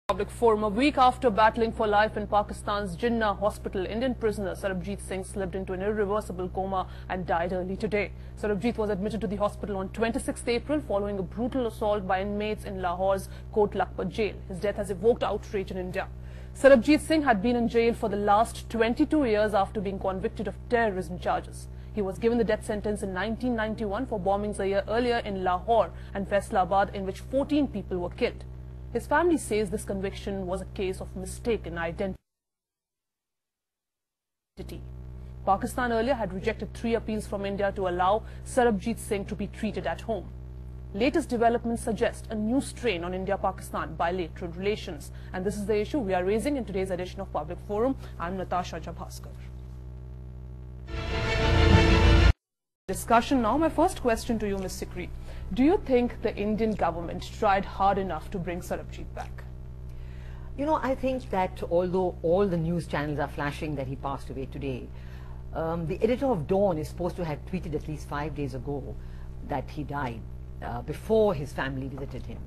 Public forum. A week after battling for life in Pakistan's Jinnah hospital, Indian prisoner Sarabjit Singh slipped into an irreversible coma and died early today. Sarabjit was admitted to the hospital on 26th April following a brutal assault by inmates in Lahore's Loksabha jail. His death has evoked outrage in India. Sarabjit Singh had been in jail for the last 22 years after being convicted of terrorism charges. He was given the death sentence in 1991 for bombings a year earlier in Lahore and Faisalabad, in which 14 people were killed. His family says this conviction was a case of mistaken identity. Pakistan earlier had rejected 3 appeals from India to allow Sarabjit Singh to be treated at home. Latest developments suggest a new strain on India-Pakistan bilateral relations. And this is the issue we are raising in today's edition of Public Forum. I'm Natasha Jha. Discussion now. My first question to you, Ms. Sikri. Do you think the Indian government tried hard enough to bring Sarabjit back? You know, I think that although all the news channels are flashing that he passed away today, the editor of Dawn is supposed to have tweeted at least 5 days ago that he died before his family visited him.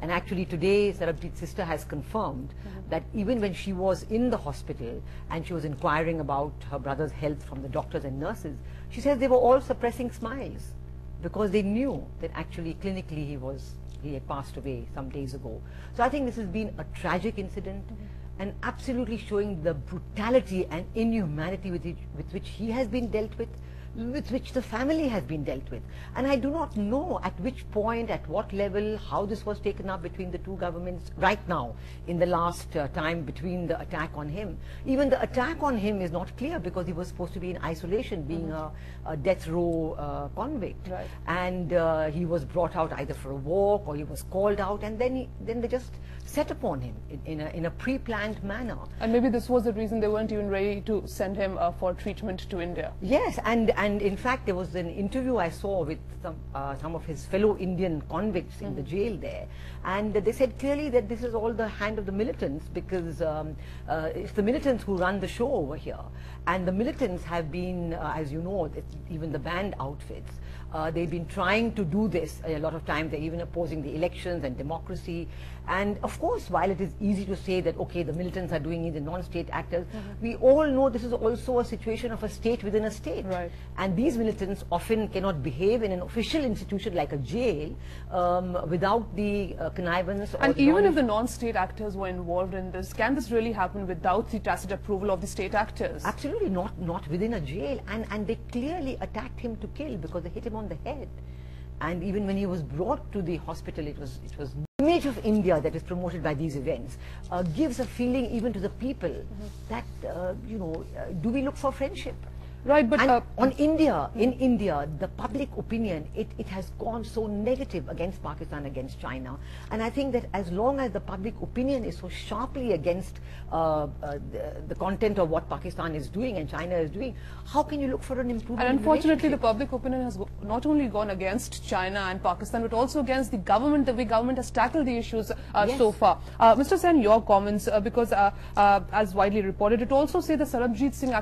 And actually today, Sarabjit's sister has confirmed that even when she was in the hospital and she was inquiring about her brother's health from the doctors and nurses, she says they were all suppressing smiles because they knew that actually clinically he had passed away some days ago. So I think this has been a tragic incident and absolutely showing the brutality and inhumanity with which he has been dealt with which the family has been dealt with. And I do not know at which point, at what level, how this was taken up between the two governments right now in the last time between the attack on him. Even the attack on him is not clear because he was supposed to be in isolation, being a death row convict. Right. And he was brought out either for a walk or he was called out, and then they just set upon him in a pre-planned manner. And maybe this was the reason they weren't even ready to send him for treatment to India. Yes, and in fact there was an interview I saw with some of his fellow Indian convicts in the jail there, and they said clearly that this is all the hand of the militants, because it's the militants who run the show over here, and the militants have been, as you know, even the band outfits, they've been trying to do this a lot of times. They're even opposing the elections and democracy. And of course, while it is easy to say that, okay, the militants are doing it, the non-state actors, we all know this is also a situation of a state within a state. Right. And these militants often cannot behave in an official institution like a jail without the connivance. And even if the non-state actors were involved in this, can this really happen without the tacit approval of the state actors? Absolutely not within a jail. And they clearly attacked him to kill because they hit him on the head. And even when he was brought to the hospital, it was the image of India that is promoted by these events gives a feeling even to the people that you know, do we look for friendship? Right, but on India, in India, the public opinion, it has gone so negative against Pakistan, against China. And I think that as long as the public opinion is so sharply against the content of what Pakistan is doing and China is doing, how can you look for an improvement? And unfortunately, the public opinion has not only gone against China and Pakistan, but also against the government, the way government has tackled the issues so far. Mr. Sen, your comments, because as widely reported, it also says that Sarabjit Singh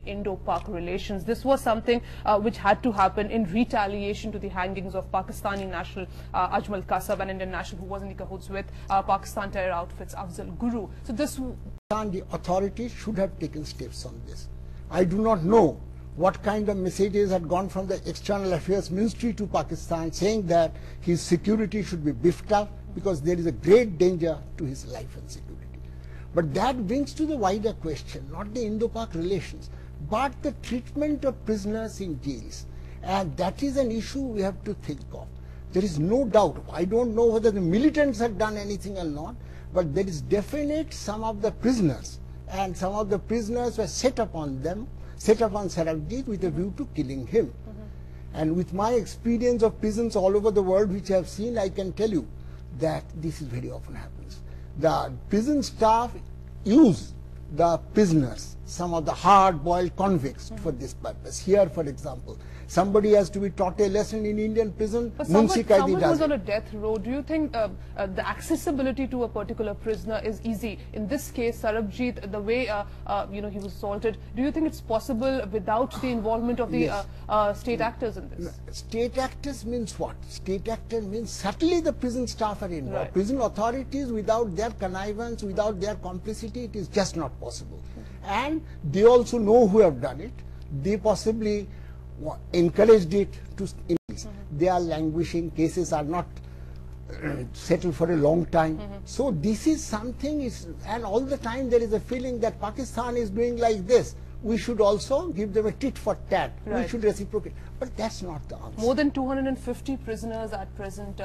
Indo-Pak relations. This was something which had to happen in retaliation to the hangings of Pakistani national Ajmal Kasab, an Indian national who was in the cahoots with Pakistan terror outfits Afzal Guru. So this... The authorities should have taken steps on this. I do not know what kind of messages had gone from the External Affairs Ministry to Pakistan saying that his security should be beefed up because there is a great danger to his life and security. But that brings to the wider question, not the Indo-Pak relations, but the treatment of prisoners in jails. And that is an issue we have to think of. There is no doubt, I don't know whether the militants have done anything or not, but there is definite some of the prisoners, and some of the prisoners were set upon Sarabjit with a view to killing him. And with my experience of prisons all over the world which I have seen, I can tell you that this is very often happens. The prison staff use the prisoners, some of the hard-boiled convicts for this purpose. Here, for example, somebody has to be taught a lesson in Indian prison, But Munshi Qaidi someone does who's on it. a death row, do you think the accessibility to a particular prisoner is easy? In this case, Sarabjit, the way he was assaulted, do you think it's possible without the involvement of the Yes. state actors in this? State actors means what? State actors means certainly the prison staff are involved. Right. Prison authorities, without their connivance, without their complicity, it is just not possible. And they also know who have done it. They possibly encouraged it to increase. They are languishing, cases are not settled for a long time. So this is something, and all the time there is a feeling that Pakistan is doing like this. We should also give them a tit for tat. Right. We should reciprocate. But that's not the answer. More than 250 prisoners at present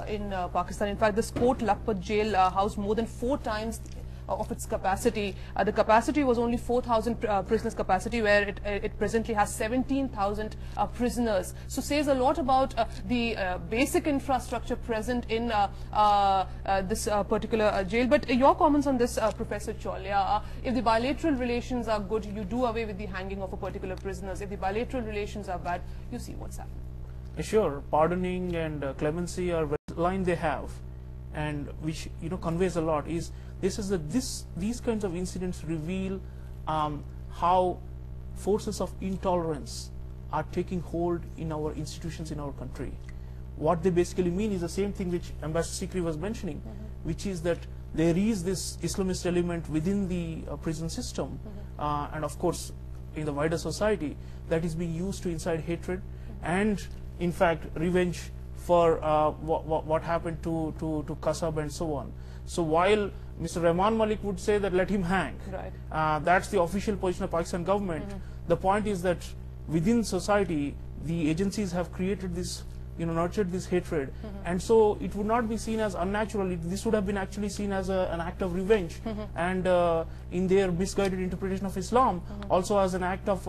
in Pakistan. In fact, this Court Lakhpat jail housed more than 4 times of its capacity. The capacity was only 4,000 prisoners capacity, where it presently has 17,000 prisoners. So says a lot about the basic infrastructure present in this particular jail. But your comments on this, Professor Cholia, if the bilateral relations are good, you do away with the hanging of a particular prisoners. If the bilateral relations are bad, you see what's happening. Sure, pardoning and clemency are the line they have, and which conveys a lot. Is these kinds of incidents reveal how forces of intolerance are taking hold in our institutions in our country. What they basically mean is the same thing which Ambassador Sikri was mentioning, which is that there is this Islamist element within the prison system, and of course in the wider society, that is being used to incite hatred and in fact revenge for what happened to Kasab and so on. So while Mr. Rahman Malik would say that let him hang, right. That's the official position of Pakistan government. The point is that within society, the agencies have created this, nurtured this hatred, and so it would not be seen as unnatural. This would have been actually seen as an act of revenge, and in their misguided interpretation of Islam, also as an act of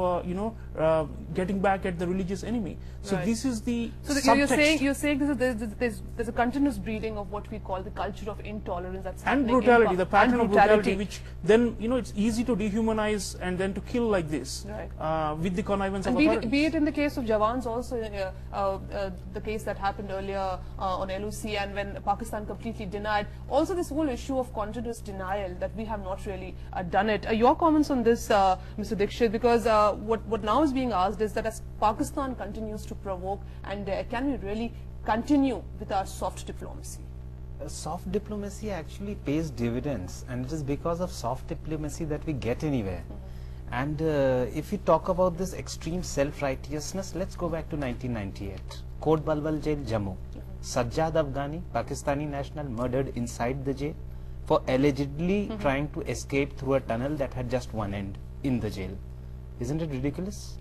getting back at the religious enemy. So Right. this is the So subtext. you're saying there's a continuous breeding of what we call the culture of intolerance that's And happening brutality, the pattern and of brutality, which then it's easy to dehumanize and then to kill like this, Right. with the connivance And of authorities. be it in the case of Jawans also, the case that happened earlier on LOC, and when Pakistan completely denied, also this whole issue of continuous denial that we have not really done it. Your comments on this, Mr. Dikshit, because what now is being asked is that as Pakistan continues to provoke, and can we really continue with our soft diplomacy? Soft diplomacy actually pays dividends, and it is because of soft diplomacy that we get anywhere. And if we talk about this extreme self-righteousness, let's go back to 1998. Kot Balwal Jail, Jammu. Sajjad Afghani, Pakistani national, murdered inside the jail for allegedly trying to escape through a tunnel that had just one end in the jail. Isn't it ridiculous?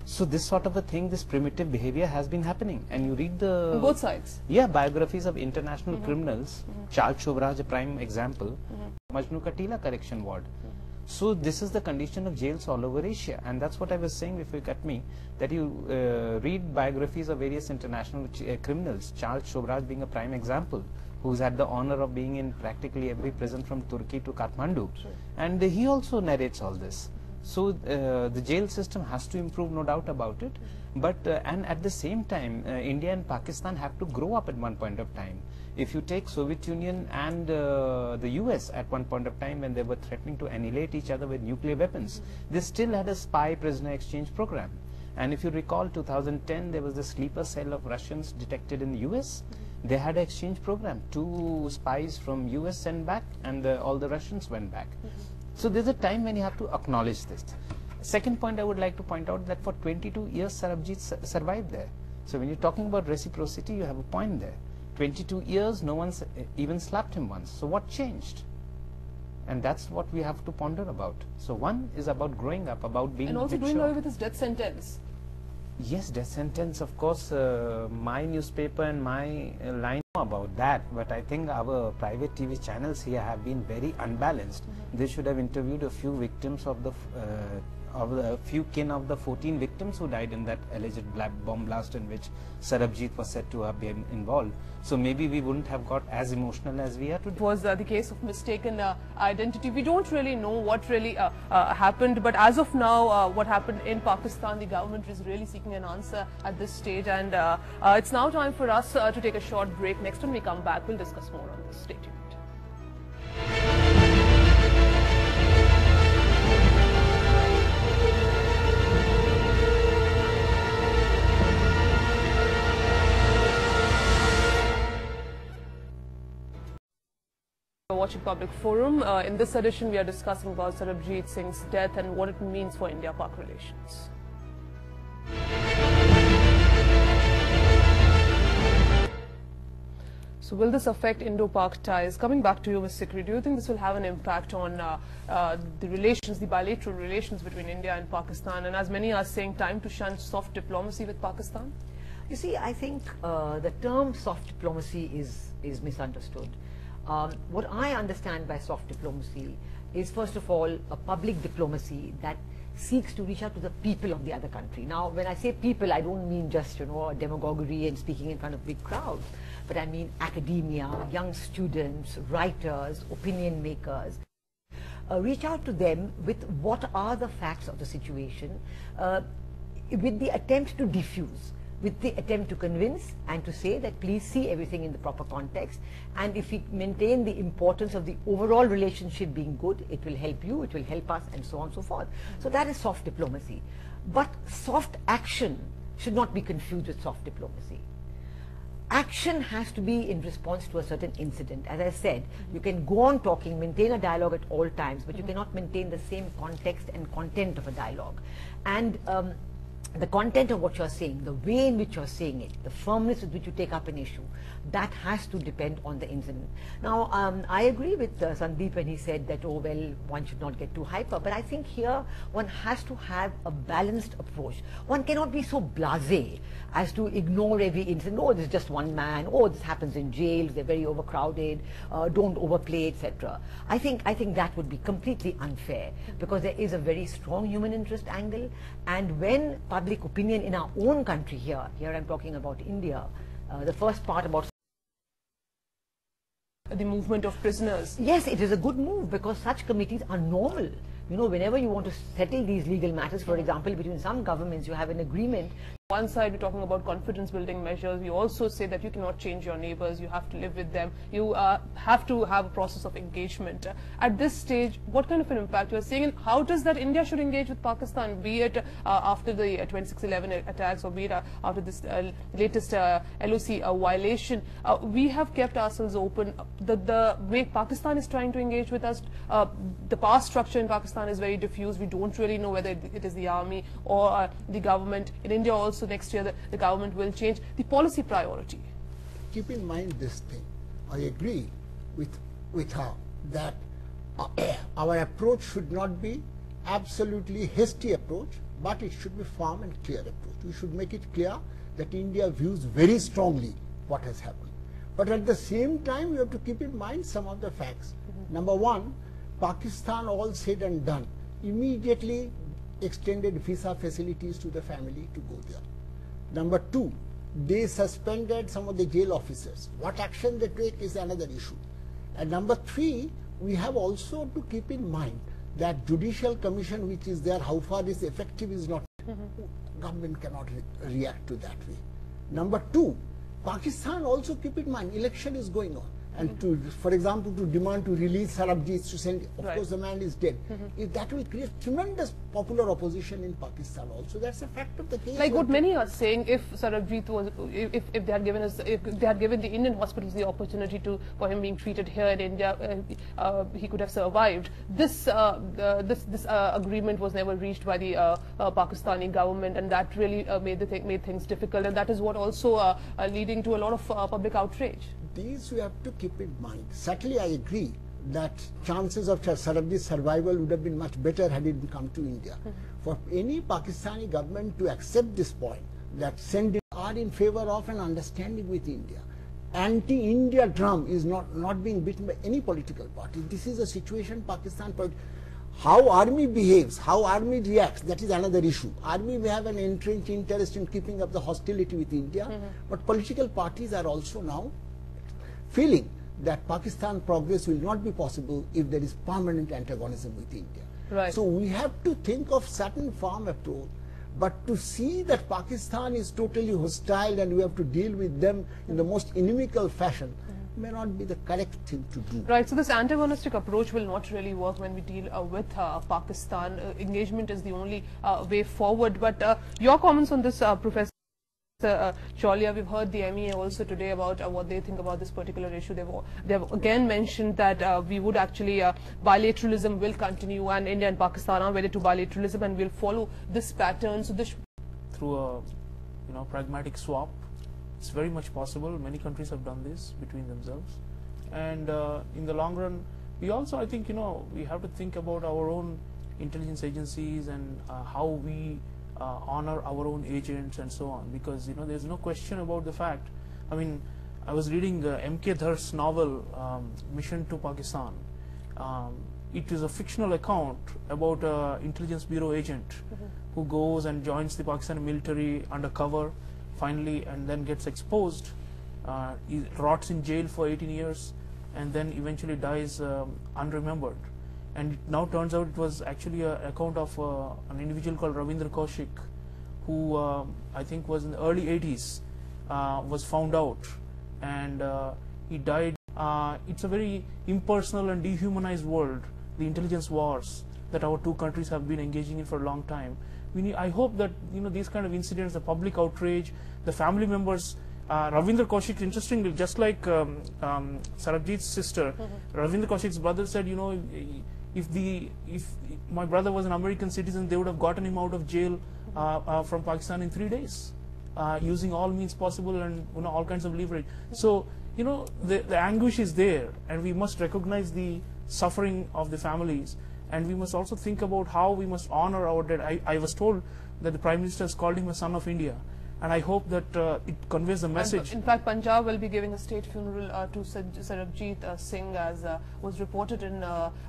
So this sort of a thing, this primitive behavior has been happening, and you read the On both sides. biographies of international criminals. Charles Shobraj, a prime example. Majnu Katila correction ward. So this is the condition of jails all over Asia, and that's what I was saying before you cut me, that you read biographies of various international criminals, Charles Shobraj being a prime example, who's had the honor of being in practically every prison from Turkey to Kathmandu, and he also narrates all this. So the jail system has to improve, no doubt about it, but and at the same time India and Pakistan have to grow up at one point of time. If you take Soviet Union and the US at one point of time, when they were threatening to annihilate each other with nuclear weapons, they still had a spy prisoner exchange program. And if you recall 2010, there was the sleeper cell of Russians detected in the US. They had an exchange program. 2 spies from US sent back, and all the Russians went back. So there's a time when you have to acknowledge this. Second point I would like to point out, that for 22 years Sarabjit survived there. So when you're talking about reciprocity, you have a point there. 22 years, no one's even slapped him once. So what changed? And that's what we have to ponder about. So one is about growing up, about being And also mature. doing away with his death sentence. Yes, death sentence, of course, my newspaper and my line about that, but I think our private TV channels here have been very unbalanced. They should have interviewed a few victims of the a few kin of the 14 victims who died in that alleged bomb blast in which Sarabjit was said to have been involved. So maybe we wouldn't have got as emotional as we are today. It was the case of mistaken identity. We don't really know what really happened, but as of now, what happened in Pakistan, the government is really seeking an answer at this stage, and it's now time for us to take a short break. Next, when we come back, we'll discuss more on this. Stay tuned. Watching Public Forum. In this edition, we are discussing about Sarabjit Singh's death and what it means for India-Pak relations. So will this affect Indo-Pak ties? Coming back to you, Ms. Sikri, do you think this will have an impact on the relations, the bilateral relations between India and Pakistan? And as many are saying, time to shun soft diplomacy with Pakistan? You see, I think the term soft diplomacy is misunderstood. What I understand by soft diplomacy is, first of all, a public diplomacy that seeks to reach out to the people of the other country. Now, when I say people, I don't mean just, demagoguery and speaking in front of big crowds, but I mean academia, young students, writers, opinion makers. Reach out to them with what are the facts of the situation, with the attempt to diffuse, with the attempt to convince and to say that please see everything in the proper context, and if we maintain the importance of the overall relationship being good, it will help you, it will help us, and so on and so forth. So that is soft diplomacy. But soft action should not be confused with soft diplomacy. Action has to be in response to a certain incident. As I said, you can go on talking, maintain a dialogue at all times, but you cannot maintain the same context and content of a dialogue. And the content of what you're saying, the way in which you're saying it, the firmness with which you take up an issue, that has to depend on the incident. Now, I agree with Sandeep when he said that, oh, well, one should not get too hyper, but I think here one has to have a balanced approach. One cannot be so blasé as to ignore every incident. Oh, this is just one man. Oh, this happens in jails. They're very overcrowded. Don't overplay, etc. I think that would be completely unfair, because there is a very strong human interest angle, and when public opinion in our own country here I'm talking about India, the first part about the movement of prisoners. Yes, it is a good move, because such committees are normal. Whenever you want to settle these legal matters, for example, between some governments, you have an agreement. One side, we're talking about confidence building measures. We also say that you cannot change your neighbors, you have to live with them, you have to have a process of engagement. At this stage, what kind of an impact you are seeing, and how does that India should engage with Pakistan, be it after the 26/11 attacks, or be it after this latest LOC violation? We have kept ourselves open. The way Pakistan is trying to engage with us, the power structure in Pakistan is very diffuse. We don't really know whether it is the army or the government. In India also, next year the government will change. The policy priority. Keep in mind this thing. I agree with her that our approach should not be absolutely hasty approach, but it should be firm and clear approach. We should make it clear that India views very strongly what has happened. But at the same time, we have to keep in mind some of the facts. Number one, Pakistan, all said and done, immediately extended visa facilities to the family to go there. Number two, they suspended some of the jail officers. What action they take is another issue. And number three, we have also to keep in mind that judicial commission which is there, how far is effective is not, government cannot react to that way. Number two, Pakistan also, keep in mind, election is going on. And to, for example, to demand to release Sarabjit, to send, of course the man is dead. If that will create tremendous popular opposition in Pakistan also. That's a fact of the case. Like what many are saying, if Sarabjit was, if they had given us, if they had given the Indian hospitals the opportunity for him being treated here in India, he could have survived. This agreement was never reached by the Pakistani government, and that really made things difficult, and that is what also leading to a lot of public outrage. These we have to keep in mind. Certainly I agree that chances of Sarabjit's survival would have been much better had it come to India. For any Pakistani government to accept this point, that send are in favor of an understanding with India. Anti-India drum is not being beaten by any political party. This is a situation Pakistan, How army behaves, how army reacts, that is another issue. Army may have an entrenched interest in keeping up the hostility with India, but political parties are also now feeling that Pakistan progress will not be possible if there is permanent antagonism with India. Right. So we have to think of certain firm approach, but to see that Pakistan is totally hostile and we have to deal with them in the most inimical fashion may not be the correct thing to do. Right, so this antagonistic approach will not really work when we deal with Pakistan. Engagement is the only way forward. But your comments on this, Professor Chaulia, we've heard the MEA also today about what they think about this particular issue. They've again mentioned that we would actually, bilateralism will continue, and India and Pakistan are wedded to bilateralism and will follow this pattern. So this through a pragmatic swap. It's very much possible. Many countries have done this between themselves, and in the long run, we also, I think, we have to think about our own intelligence agencies and how we honor our own agents and so on. Because there's no question about the fact. I mean, I was reading M.K. Dhar's novel Mission to Pakistan. It is a fictional account about an intelligence bureau agent who goes and joins the Pakistani military undercover. Finally, and then gets exposed, he rots in jail for 18 years and then eventually dies unremembered. And it now turns out it was actually an account of an individual called Ravindra Kaushik, who I think was in the early 80s, was found out, and he died. It's a very impersonal and dehumanized world, the intelligence wars that our two countries have been engaging in for a long time. I hope that these kind of incidents, the public outrage, the family members. Ravindra Kaushik, interestingly, just like Sarabjit's sister, Ravindra Kaushik's brother said, if my brother was an American citizen, they would have gotten him out of jail from Pakistan in 3 days, using all means possible and all kinds of leverage. So the anguish is there, and we must recognize the suffering of the families. And we must also think about how we must honor our dead. I was told that the Prime Minister has called him a son of India. And I hope that it conveys the message. And in fact, Punjab will be giving a state funeral to Sarabjit Singh, as was reported in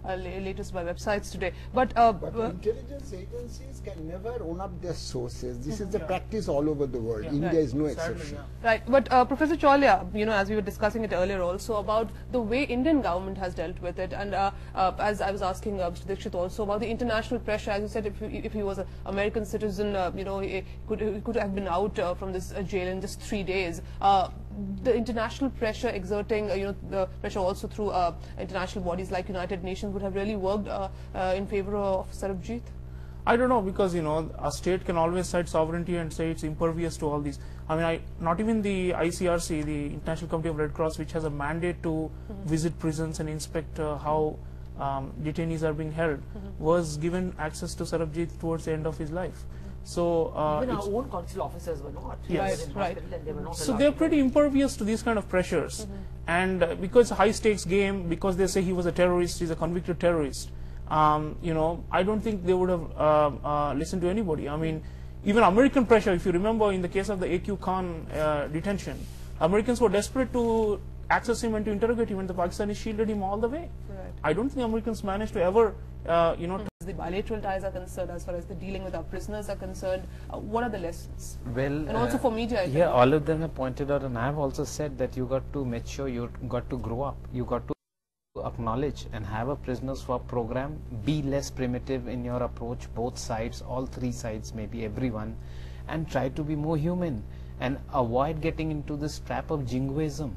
latest by websites today. But intelligence agencies can never own up their sources. This is the practice all over the world. India is no exception. Right. But Professor Chaulia, as we were discussing it earlier also about the way Indian government has dealt with it, and as I was asking Mr. Dixit also about the international pressure. As you said, if he was an American citizen, he could have been out from this jail in just 3 days. The international pressure exerting, the pressure also through international bodies like United Nations would have really worked in favor of Sarabjit? I don't know, because a state can always cite sovereignty and say it's impervious to all these. I mean, not even the ICRC, the International Committee of Red Cross, which has a mandate to visit prisons and inspect how detainees are being held, was given access to Sarabjit towards the end of his life. So even our own consular officers were not. Yes, right. They were not so they're pretty impervious to these kind of pressures, and because high stakes game, because they say he was a terrorist, he's a convicted terrorist. I don't think they would have listened to anybody. I mean, even American pressure. If you remember, in the case of the A.Q. Khan detention, Americans were desperate to access him and to interrogate him, and the Pakistanis shielded him all the way. Right. I don't think Americans managed to ever, The bilateral ties are concerned, as far as the dealing with our prisoners are concerned, what are the lessons? Well, and also for media, I think. Yeah, all of them have pointed out, and I have also said that you got to mature, you got to grow up, you got to acknowledge and have a prisoner swap program, be less primitive in your approach, both sides, all three sides, maybe everyone, and try to be more human and avoid getting into this trap of jingoism.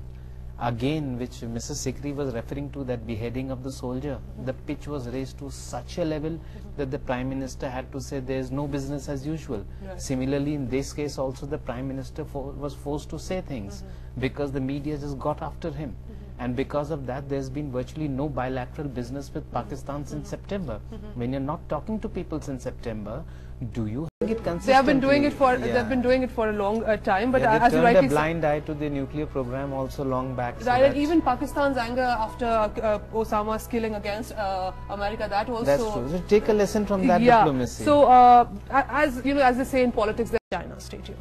Again, which Mrs. Sikri was referring to, that beheading of the soldier, the pitch was raised to such a level that the Prime Minister had to say there is no business as usual. Right. Similarly, in this case also, the Prime Minister was forced to say things because the media just got after him. And because of that, there's been virtually no bilateral business with Pakistan since September. When you're not talking to people since September, do you think it consistently? They have been doing it for they've been doing it for a long time, but yeah, as you rightly rightly a blind eye to the nuclear program also long back. Right, and even Pakistan's anger after Osama's killing against America, that also. That's true. So take a lesson from that diplomacy. So as as they say in politics, China. Stay tuned.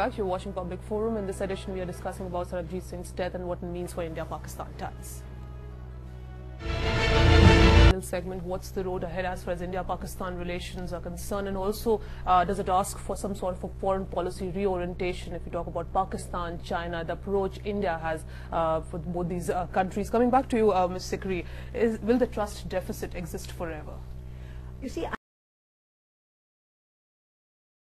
back. You're watching Public Forum. In this edition, we are discussing about Sarabjit Singh's death and what it means for India-Pakistan ties. Segment, what's the road ahead as far as India-Pakistan relations are concerned, and also does it ask for some sort of a foreign policy reorientation if you talk about Pakistan, China, the approach India has for both these countries? Coming back to you, Ms. Sikri, will the trust deficit exist forever? You see,